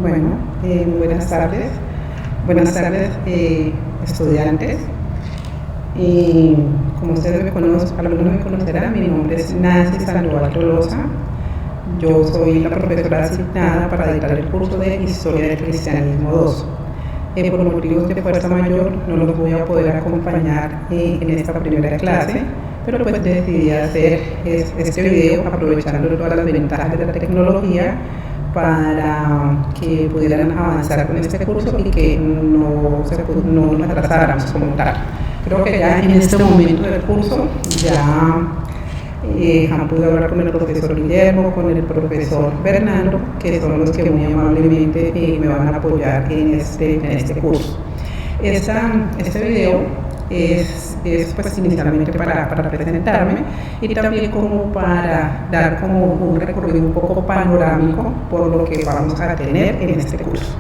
Bueno, buenas tardes. Buenas tardes, estudiantes. Y como ustedes me conocen, algunos me conocerán, mi nombre es Nancy Sandoval Tolosa. Yo soy la profesora asignada para dictar el curso de Historia del Cristianismo 2. Por motivos de fuerza mayor no los voy a poder acompañar en esta primera clase, pero pues decidí hacer este video aprovechando todas las ventajas de la tecnología para que pudieran avanzar con este curso y que no nos atrasáramos como tal. Creo que ya en este momento del curso ya pude hablar con el profesor Guillermo, con el profesor Fernando, que son los que muy amablemente me van a apoyar en este curso. Este video es pues inicialmente para presentarme y también como para dar como un recorrido un poco panorámico por lo que vamos a tener en este curso.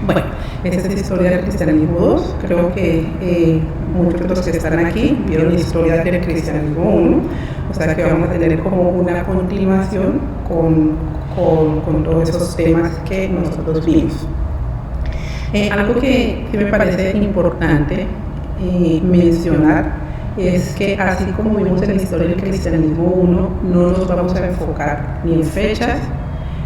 Bueno, esta es Historia del Cristianismo 2. Creo que muchos de los que están aquí vieron Historia del Cristianismo 1, o sea que vamos a tener como una continuación con todos esos temas que nosotros vimos. Algo que me parece importante mencionar es que así como vimos en la Historia del Cristianismo 1, no nos vamos a enfocar ni en fechas,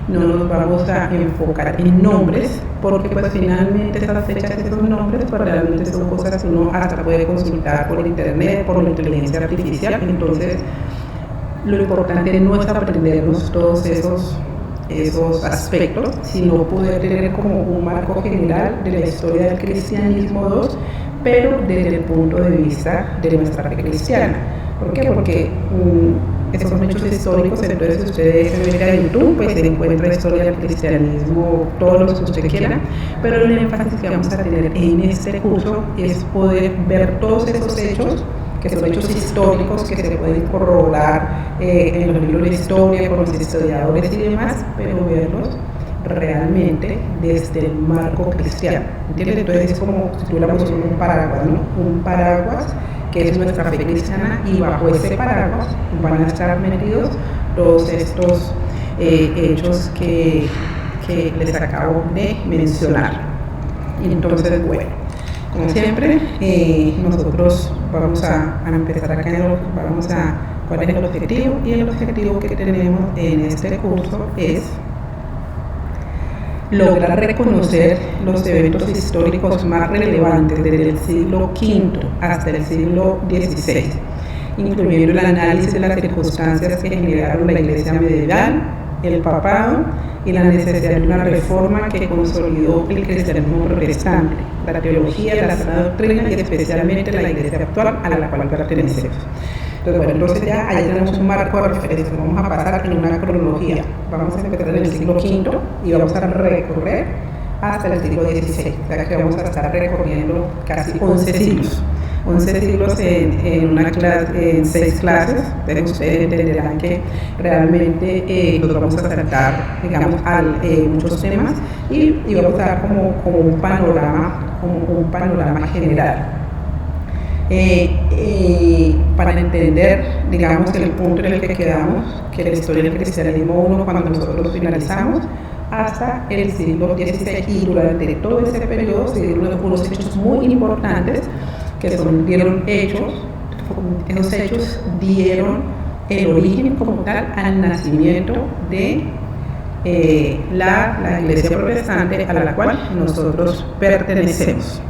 no nos vamos a enfocar en nombres, porque pues finalmente esas fechas, esos nombres, pues realmente son cosas que uno hasta puede consultar por internet, por la inteligencia artificial. Entonces lo importante no es aprendernos todos esos aspectos, sino poder tener como un marco general de la historia del cristianismo 2, pero desde el punto de vista de nuestra fe cristiana. ¿Por qué? Porque esos son hechos históricos, entonces si ustedes se meten a YouTube, pues se encuentra historia del cristianismo, todos los que usted quiera, pero el énfasis que vamos a tener en este curso es poder ver todos esos hechos, que son hechos históricos que se pueden corroborar en los libros de historia, con los historiadores y demás, pero verlos realmente desde el marco cristiano, ¿entiendes? Entonces es como si tuviéramos un paraguas, ¿no? Un paraguas que es nuestra fe cristiana, y bajo ese paraguas van a estar metidos todos estos hechos que les acabo de mencionar. Entonces, bueno, como siempre, nosotros vamos a empezar acá cuál es el objetivo, y el objetivo que tenemos en este curso es lograr reconocer los eventos históricos más relevantes desde el siglo V hasta el siglo XVI, incluyendo el análisis de las circunstancias que generaron la Iglesia medieval, el papado y la necesidad de una reforma que consolidó el cristianismo protestante, la teología, la sana doctrina y especialmente la Iglesia actual a la cual pertenecemos. Entonces ya ahí tenemos un marco de referencia. Vamos a pasar en una cronología. Vamos a empezar en el siglo V y vamos a recorrer hasta el siglo XVI. O sea que vamos a estar recorriendo casi 11 siglos. 11 siglos en una clase, en 6 clases. Entonces ustedes entenderán que realmente nos vamos a tratar, digamos, muchos temas y vamos a dar como un panorama general. Para entender, digamos, el punto en el que quedamos, que la historia del cristianismo 1, cuando nosotros finalizamos, hasta el siglo XVI, y durante todo ese periodo se dieron unos hechos muy importantes esos hechos dieron el origen como tal al nacimiento de la Iglesia protestante a la cual nosotros pertenecemos.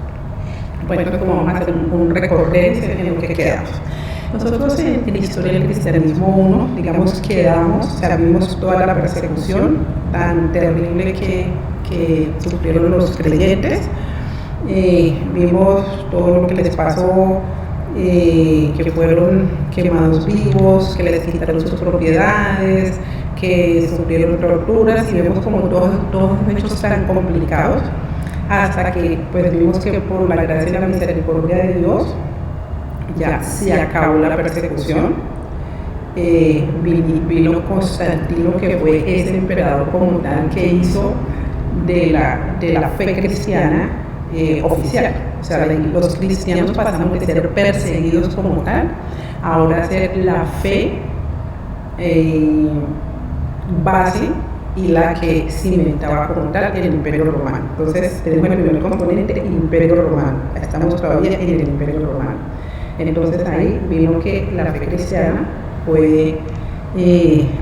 Bueno, entonces como vamos a hacer un recorrido en lo que quedamos. Nosotros en la historia del cristianismo 1, digamos, vimos toda la persecución tan terrible que sufrieron los creyentes, vimos todo lo que les pasó, que fueron quemados vivos, que les quitaron sus propiedades, que sufrieron torturas, y vemos como todos los hechos tan complicados, hasta que pues vimos que por la gracia y la misericordia de Dios ya se acabó la persecución. Vino Constantino, que fue ese emperador como tal que hizo de la fe cristiana oficial. O sea, los cristianos pasamos de ser perseguidos como tal a ahora ser la fe base y la que cimentaba como tal el Imperio Romano. Entonces tenemos el primer componente, el Imperio Romano. Estamos todavía en el Imperio Romano. Entonces ahí vino que la fe cristiana fue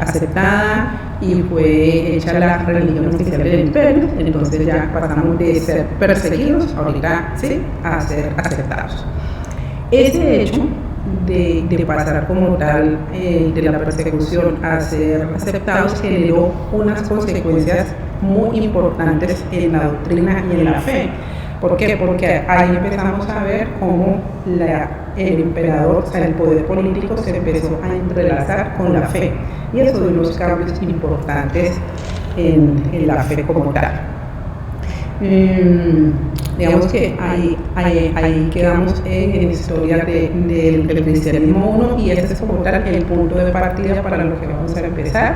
aceptada y fue hecha la religión oficial del imperio. Entonces ya pasamos de ser perseguidos ahorita sí a ser aceptados. Ese hecho de pasar como tal de la persecución a ser aceptados generó unas consecuencias muy importantes en la doctrina y en la fe. ¿Por qué? Porque ahí empezamos a ver cómo el emperador, o sea, el poder político se empezó a entrelazar con la fe. Y eso dio unos cambios importantes en la fe como tal. Digamos que ahí quedamos en la historia del cristianismo 1 y este es como tal el punto de partida para lo que vamos a empezar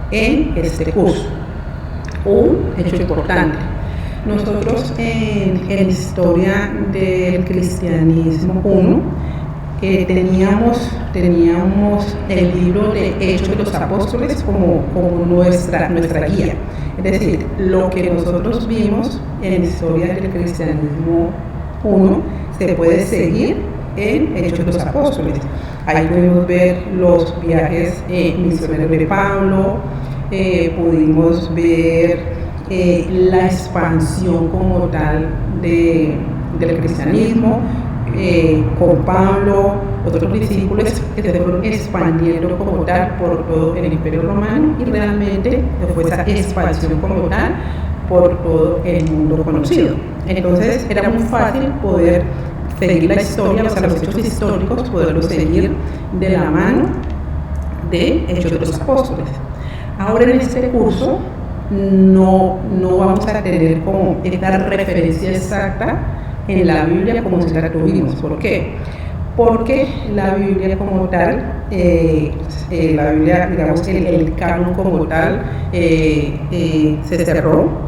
en este curso. Un hecho importante. Nosotros en la historia del cristianismo 1 teníamos el libro de Hechos de los Apóstoles como nuestra guía. Es decir, lo que nosotros vimos en la historia del cristianismo 1 se puede seguir en Hechos de los Apóstoles. Ahí podemos ver los viajes misioneros de Pablo, pudimos ver la expansión como tal del cristianismo con Pablo, otros discípulos que se fueron expandiendo como tal por todo el Imperio Romano y realmente fue esa expansión como tal por todo el mundo conocido. Entonces era muy fácil poder seguir la historia, o sea, los hechos históricos, poderlos seguir de la mano de Hechos de los Apóstoles. Ahora en este curso no vamos a tener como esta referencia exacta en la Biblia como si la tuvimos. ¿Por qué? Porque la Biblia como tal, la Biblia, digamos, el canon como tal, se cerró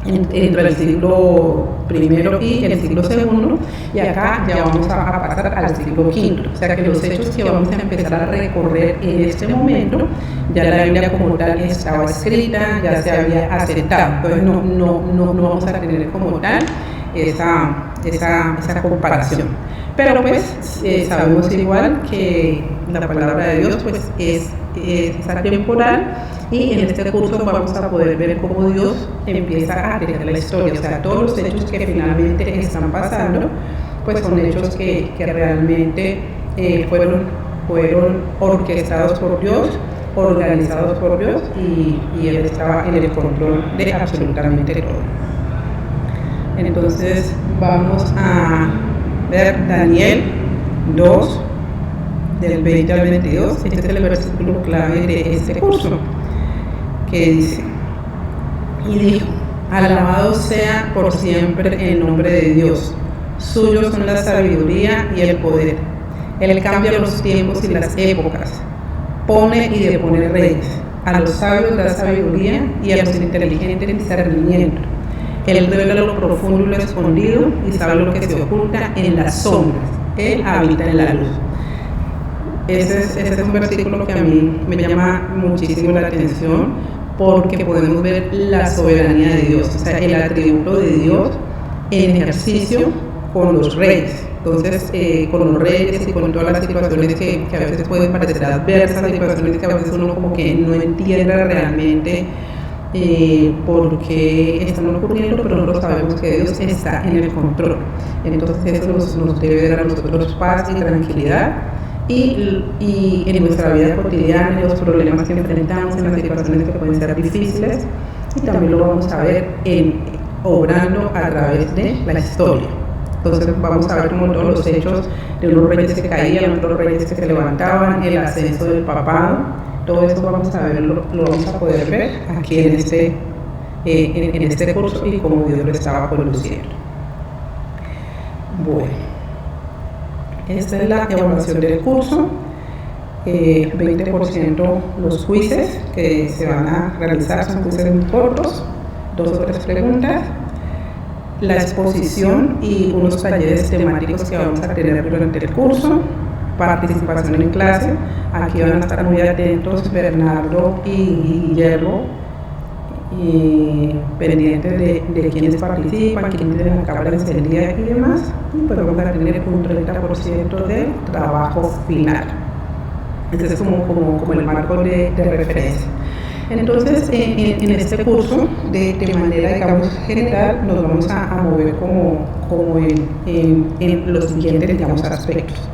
entre el siglo I y el siglo II, y acá ya vamos a pasar al siglo V. O sea que los hechos que vamos a empezar a recorrer en este momento, ya la Biblia como tal estaba escrita, ya se había aceptado. Entonces no vamos a tener como tal esa comparación. Pero pues sabemos igual que la palabra de Dios pues es atemporal, y en este curso vamos a poder ver cómo Dios empieza a tejer la historia, o sea, todos los hechos que finalmente están pasando pues son hechos que realmente fueron orquestados por Dios, organizados por Dios, y Él estaba en el control de absolutamente todo. Entonces vamos a ver Daniel 2, del 20 al 22. Este es el versículo clave de este curso, que dice: y dijo, alabado sea por siempre el nombre de Dios, suyos son la sabiduría y el poder. Él cambia los tiempos y las épocas, pone y depone reyes, a los sabios da sabiduría y a los inteligentes discernimiento. Él revela lo profundo y lo escondido y sabe lo que se oculta en las sombras. Él habita en la luz. Ese es un versículo que a mí me llama muchísimo la atención, porque podemos ver la soberanía de Dios, o sea, el atributo de Dios en ejercicio con los reyes. Entonces, con los reyes y con todas las situaciones que a veces pueden parecer adversas, situaciones que a veces uno como que no entiende realmente por qué están ocurriendo, pero nosotros sabemos que Dios está en el control. Entonces eso nos debe dar a nosotros paz y tranquilidad, y en nuestra vida cotidiana, en los problemas que enfrentamos, en las situaciones que pueden ser difíciles, y también lo vamos a ver obrando a través de la historia. Entonces vamos a ver como todos los hechos de unos reyes que caían, otros reyes que se levantaban, el ascenso del papado. Todo eso vamos a ver, lo vamos a poder ver aquí en este curso, y cómo Dios lo estaba conduciendo. Bueno, esta es la evaluación del curso. 20% los quizzes que se van a realizar son quizzes muy cortos, 2 o 3 preguntas. La exposición y unos talleres temáticos que vamos a tener durante el curso. participación en clase. Aquí van a estar muy atentos Bernardo y Guillermo, y pendientes de quienes participan, quienes tienen la cámara encendida y demás, y pues vamos a tener un 30% de trabajo final. Este es como el marco de referencia. Entonces, en este curso, de manera, digamos, general, nos vamos a mover como en los siguientes, digamos, aspectos.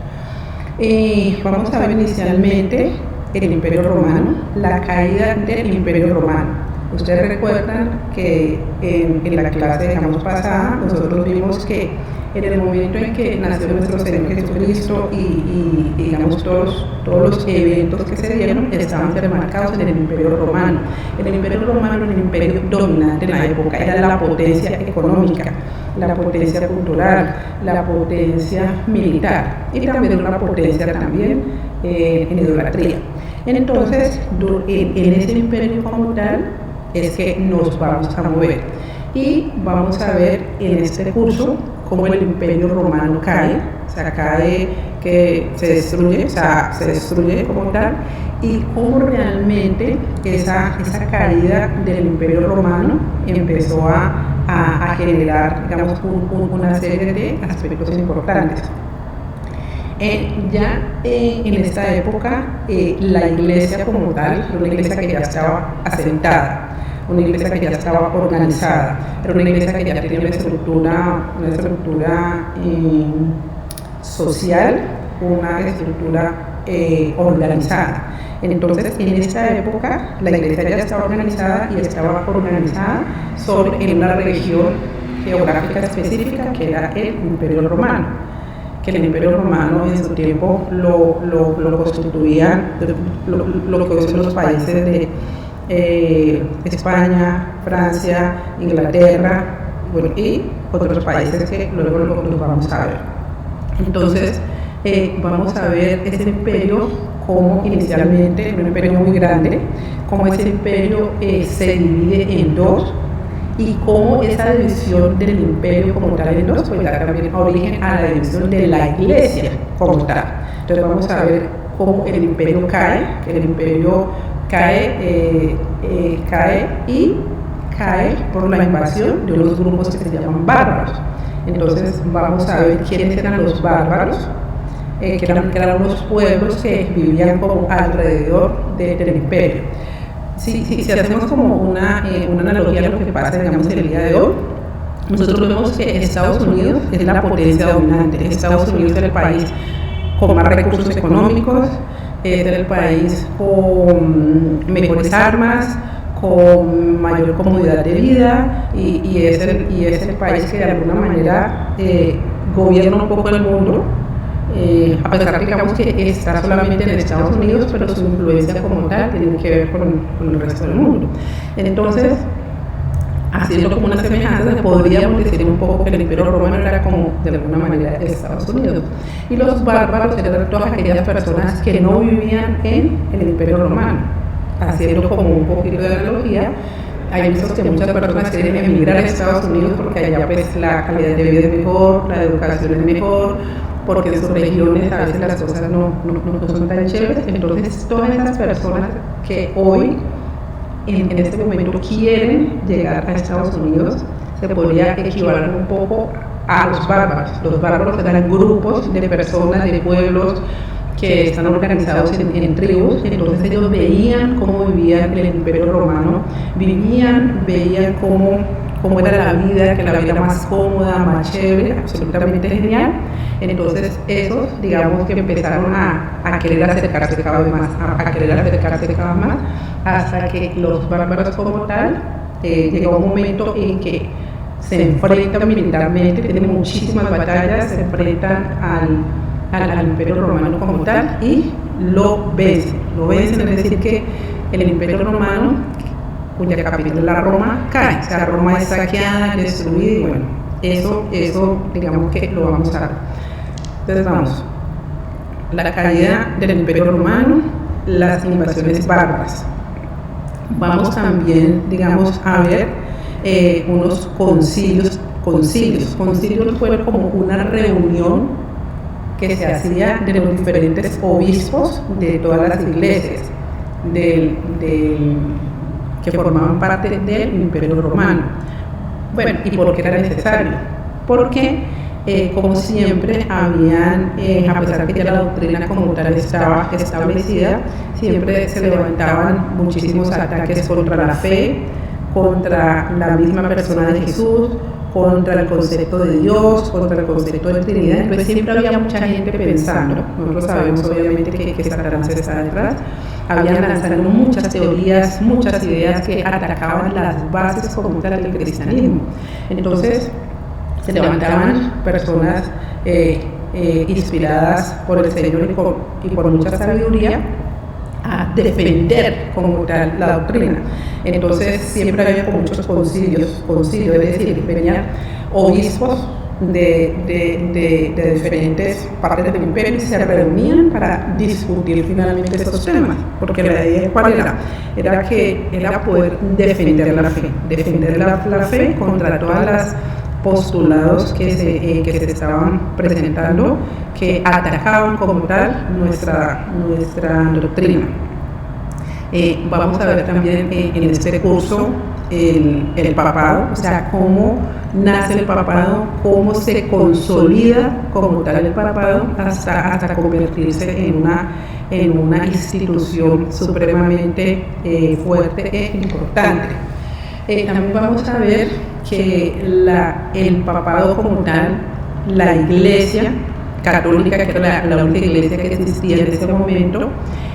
Vamos a ver inicialmente el Imperio Romano, la caída del Imperio Romano. Ustedes recuerdan que en la clase, digamos, pasada, nosotros vimos que en el momento en que nació nuestro Señor Jesucristo y digamos, todos los eventos que se dieron estaban marcados en el Imperio Romano. En el Imperio Romano era un imperio dominante en la época, era la potencia económica, la potencia cultural, la potencia militar y también una potencia también en idolatría. Entonces, en ese imperio como tal, es que nos vamos a mover y vamos a ver en este curso cómo el Imperio Romano cae, o sea, cae, que se destruye como tal, y cómo realmente esa caída del Imperio Romano empezó a generar, digamos, una serie de aspectos importantes. Ya en esta época, la iglesia como tal, era una iglesia que ya estaba asentada, una iglesia que ya estaba organizada, era una iglesia que ya tenía una estructura social, una estructura organizada. Entonces, en esta época, la iglesia ya estaba organizada y estaba organizada en una región geográfica específica que era el Imperio Romano, que el Imperio Romano en su tiempo lo constituían lo que hoy son los países de España, Francia, Inglaterra, bueno, y otros países que luego los vamos a ver. Entonces, vamos a ver ese imperio como inicialmente, un imperio muy grande, cómo ese imperio se divide en dos y cómo esa división del imperio como tal en dos pues da también origen a la división de la iglesia como tal. Entonces vamos a ver cómo el imperio cae, cae por la invasión de unos grupos que se llaman bárbaros. Entonces vamos a ver quiénes eran los bárbaros, que eran unos pueblos que vivían como alrededor del imperio. Si hacemos como una analogía a lo que pasa, digamos, el día de hoy, nosotros vemos que Estados Unidos es la potencia dominante. Estados Unidos es el país con más recursos económicos, es el país con mejores armas, con mayor comodidad de vida y es el país que de alguna manera gobierna un poco el mundo, a pesar de, digamos, que está solamente en Estados Unidos, pero su influencia como tal tiene que ver con el resto del mundo. Entonces, haciendo como una semejanza, podríamos decir un poco que el Imperio Romano era como de alguna manera Estados Unidos, y los bárbaros eran todas aquellas personas que no vivían en el Imperio Romano. Haciendo como un poquito de analogía, hay visto que muchas personas quieren emigrar a Estados Unidos porque allá pues la calidad de vida es mejor, la educación es mejor, porque en sus regiones a veces las cosas no son tan chéveres. Entonces todas esas personas que hoy en este momento quieren llegar a Estados Unidos se podría equivaler un poco a los bárbaros. Los bárbaros eran grupos de personas, de pueblos que están organizados en tribus. Entonces ellos veían cómo vivían el Imperio Romano, veían cómo era la vida, que la vida más cómoda, más chévere, absolutamente genial. Entonces esos, digamos, que empezaron a querer acercarse cada vez más, hasta que los bárbaros como tal, llegó un momento en que se enfrentan militarmente, tienen muchísimas batallas, se enfrentan al Imperio Romano como tal y lo vencen, es decir que el Imperio Romano, cuya capital es la Roma, cae, o sea, Roma es saqueada, destruida, y bueno, eso digamos que lo vamos a ver. Entonces vamos, la caída del Imperio Romano, las invasiones bárbaras. Vamos también, digamos, a ver unos concilios. Concilios fueron como una reunión que se hacía de los diferentes obispos de todas las iglesias que formaban parte del Imperio Romano. Bueno, ¿y por qué era necesario? Porque, como siempre, habían, a pesar que ya la doctrina como tal estaba establecida, siempre se levantaban muchísimos ataques contra la fe, contra la misma persona de Jesús, contra el concepto de Dios, contra el concepto de Trinidad. Entonces siempre había mucha gente pensando, nosotros sabemos obviamente que Satanás está detrás, habían lanzado muchas teorías, muchas ideas que atacaban las bases como tal del cristianismo. Entonces se levantaban personas inspiradas por el Señor y por mucha sabiduría a defender como tal la doctrina. Entonces siempre había muchos concilios, es decir, venían obispos de diferentes partes del imperio y se reunían para discutir finalmente esos temas, porque la idea cuál era poder defender la fe contra todas las postulados que se estaban presentando, que atacaban como tal nuestra doctrina. Vamos a ver también en este curso el papado, o sea, cómo nace el papado, cómo se consolida como tal el papado hasta convertirse en una institución supremamente fuerte e importante. También vamos a ver que el papado como tal, la iglesia católica, que era la única iglesia que existía en ese momento,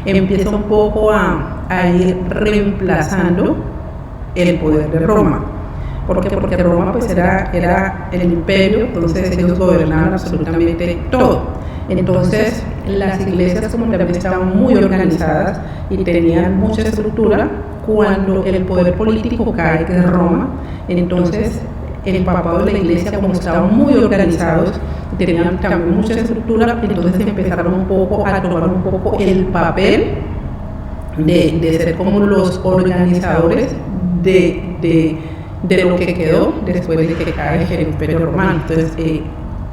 empieza un poco a ir reemplazando el poder de Roma. ¿Por qué? Porque Roma pues era el imperio, entonces ellos gobernaban absolutamente todo. Entonces las iglesias como también estaban muy organizadas y tenían mucha estructura. Cuando el poder político cae de Roma, entonces el papado de la iglesia, como estaban muy organizados, tenían también mucha estructura, entonces empezaron un poco a tomar un poco el papel de ser como los organizadores de lo que quedó después de que cae el imperio romano. Entonces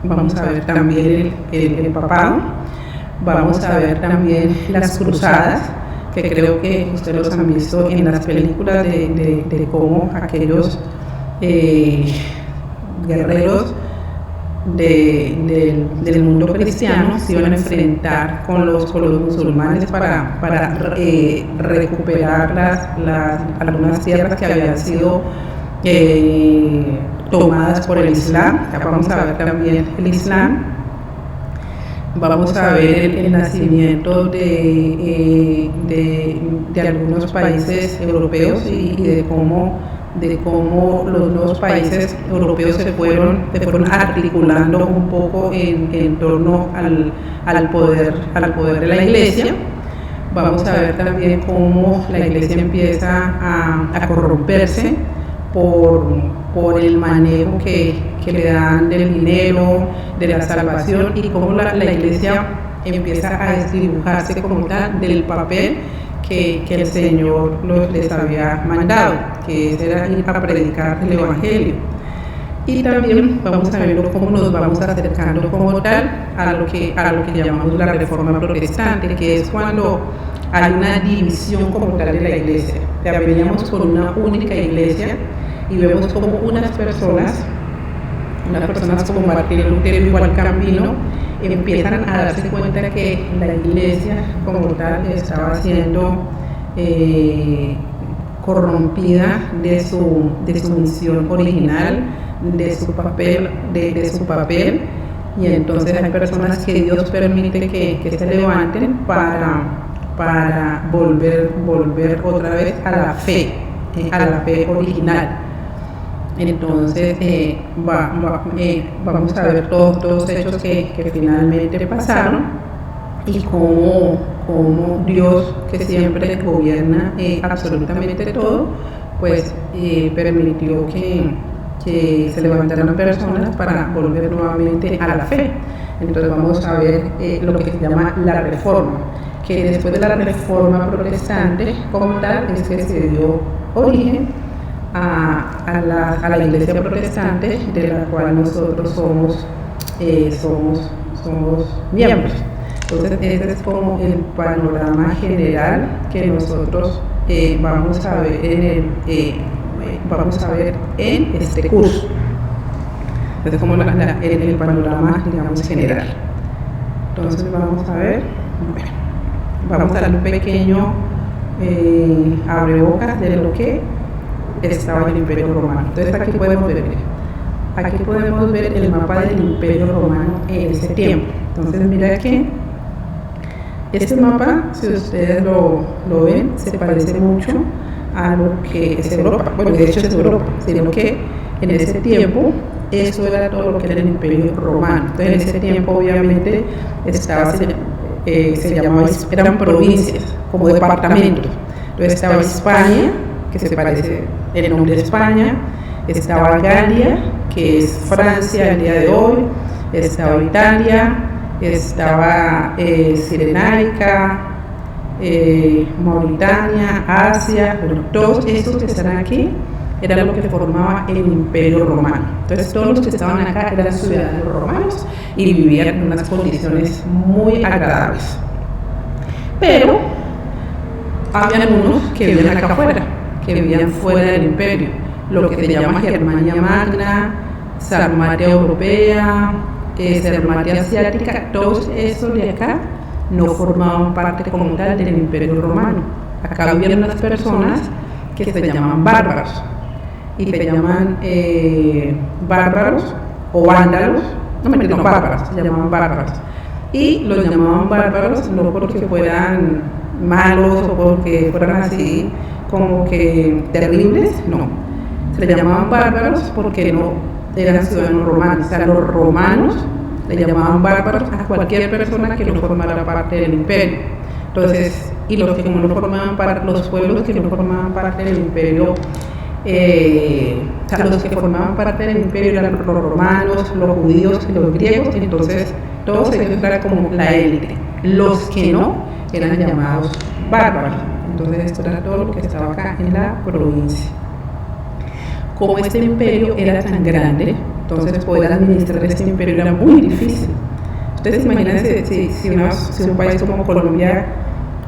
vamos a ver también el papado, vamos a ver también las cruzadas, que creo que ustedes los han visto en las películas de cómo aquellos guerreros del mundo cristiano se iban a enfrentar con los musulmanes para recuperar algunas tierras que habían sido tomadas por el Islam. Acá vamos a ver también el Islam. Vamos a ver el nacimiento de algunos países europeos y de cómo los nuevos países europeos se fueron articulando un poco en torno al poder de la iglesia. Vamos a ver también cómo la iglesia empieza a corromperse por el manejo que le dan del dinero, de la salvación, y cómo la iglesia empieza a desdibujarse como tal del papel que el Señor les había mandado, que era ir a predicar el Evangelio. Y también vamos a ver cómo nos vamos acercando como tal a lo que llamamos la Reforma Protestante, que es cuando hay una división como tal de la iglesia. Ya veníamos con una única iglesia y vemos como unas personas como Martín Lutero y Juan Calvino empiezan a darse cuenta que la iglesia como tal estaba siendo corrompida de su misión original, de su papel, y entonces hay personas que Dios permite que se levanten para volver otra vez a la fe original. Entonces vamos a ver todos los hechos que finalmente pasaron y cómo Dios, que siempre gobierna absolutamente todo, pues permitió que se levantaran personas para volver nuevamente a la fe. Entonces vamos a ver lo que se llama la Reforma, que después de la Reforma Protestante como tal es que se dio origen a la iglesia protestante, de la cual nosotros somos somos miembros. Entonces, este es como el panorama general que nosotros vamos a ver en este curso. Entonces, como el panorama, digamos, general. Entonces, vamos a ver, bueno, vamos a dar un pequeño abrebocas de lo que estaba el Imperio Romano. Entonces, aquí podemos ver el mapa del Imperio Romano en ese tiempo. Entonces, mira que este mapa, si ustedes lo ven, se parece mucho a lo que es Europa. Bueno, de hecho es Europa, sino que en ese tiempo eso era todo lo que era el Imperio Romano. Entonces, en ese tiempo, obviamente, eran provincias, como departamentos. Entonces, estaba España, que se parece el nombre de España, estaba Galia, que es Francia el día de hoy, estaba Italia, estaba Cirenaica, Mauritania, Asia. Bueno, todos estos que están aquí era lo que formaba el Imperio Romano. Entonces, todos los que estaban acá eran ciudadanos romanos y vivían en unas condiciones muy agradables. Pero había algunos que vivían acá afuera, que vivían fuera del imperio, lo que se llama Germania Magna, Sarmatia Europea, Sarmatia Asiática. Todos esos de acá no formaban parte como tal del Imperio Romano. Acá vivían unas personas que se llaman bárbaros, y se llaman bárbaros o vándalos, no, bárbaros, se llamaban bárbaros. Y los llamaban bárbaros no porque fueran malos o porque fueran así como que terribles, no. Se le llamaban bárbaros porque no eran ciudadanos romanos. O sea, los romanos le llamaban bárbaros a cualquier persona que no formara parte del imperio. Entonces, y los que no formaban parte, los pueblos que no formaban parte del imperio, o sea, los que formaban parte del imperio eran los romanos, los judíos y los griegos. Entonces, todos ellos eran como la élite. Los que no eran llamados bárbaros. Entonces, esto era todo lo que estaba acá en la provincia. Como este imperio era tan grande, entonces poder administrar este imperio era muy difícil. Ustedes imagínense si un país como Colombia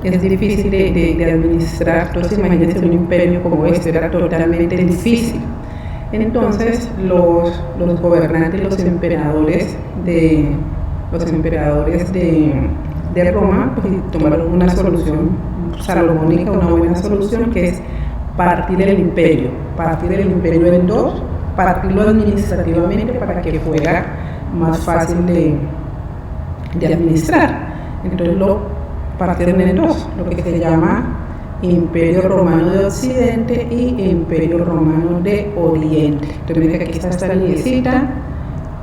es difícil de administrar, entonces imagínense un imperio como este, era totalmente difícil. Entonces los gobernantes, los emperadores de Roma, pues, tomaron una solución salomónica, una buena solución, que es partir el imperio en dos, partirlo administrativamente para que fuera más fácil de administrar. Entonces lo partieron en dos, lo que se llama Imperio Romano de Occidente y Imperio Romano de Oriente. Entonces miren que aquí está esta linecita,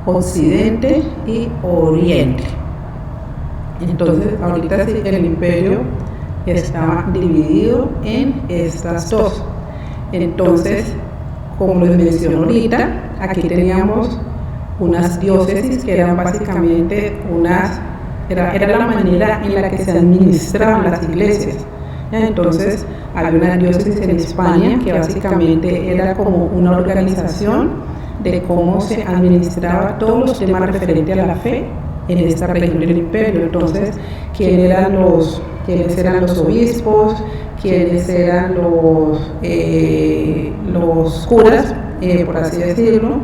Occidente y Oriente. Entonces ahorita sí, el imperio estaba dividido en estas dos. Entonces, como les mencioné ahorita, aquí teníamos unas diócesis que eran básicamente era la manera en la que se administraban las iglesias. Entonces, había una diócesis en España que básicamente era como una organización de cómo se administraba todos los temas referentes a la fe en esta región del imperio. Entonces, quiénes eran los obispos, quiénes eran los curas, por así decirlo,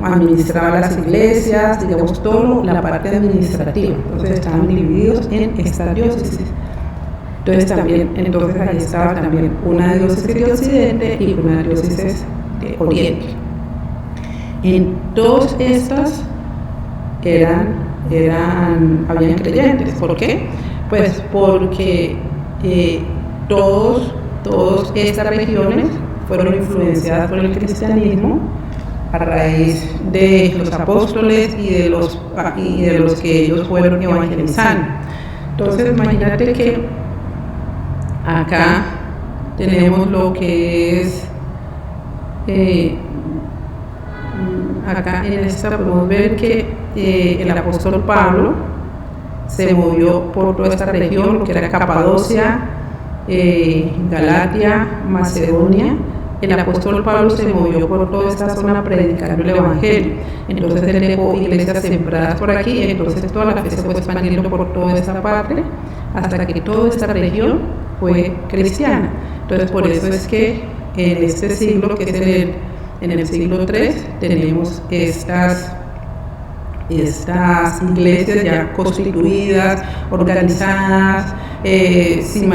administraban las iglesias, digamos, toda la parte administrativa. Entonces estaban divididos en estas diócesis. Entonces ahí estaba también una diócesis de Occidente y una diócesis de Oriente. En todas estas habían creyentes. ¿Por qué? Pues porque todas estas regiones fueron influenciadas por el cristianismo a raíz de los apóstoles y de los que ellos fueron evangelizando. Entonces imagínate que acá tenemos lo que es acá en esta podemos ver que el apóstol Pablo se movió por toda esta región, lo que era Capadocia, Galatia, Macedonia, el apóstol Pablo se movió por toda esta zona predicando el evangelio. Entonces él dejó iglesias sembradas por aquí, entonces toda la fe se fue expandiendo por toda esta parte hasta que toda esta región fue cristiana. Entonces por eso es que en este siglo, que es en el siglo III, tenemos estas iglesias ya constituidas, organizadas, sin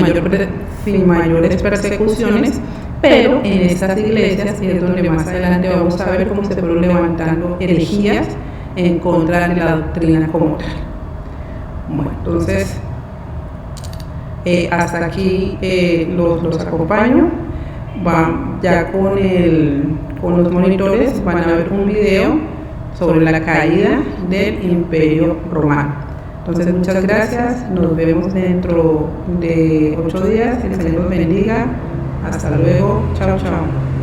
mayores persecuciones, pero en estas iglesias es donde más adelante vamos a ver cómo se fueron levantando herejías en contra de la doctrina como tal. Bueno, entonces hasta aquí los acompaño. Ya con los monitores van a ver un video sobre la caída del Imperio Romano. Entonces, muchas gracias. Nos vemos dentro de 8 días. Que el Señor los bendiga. Hasta luego. Chao, chao.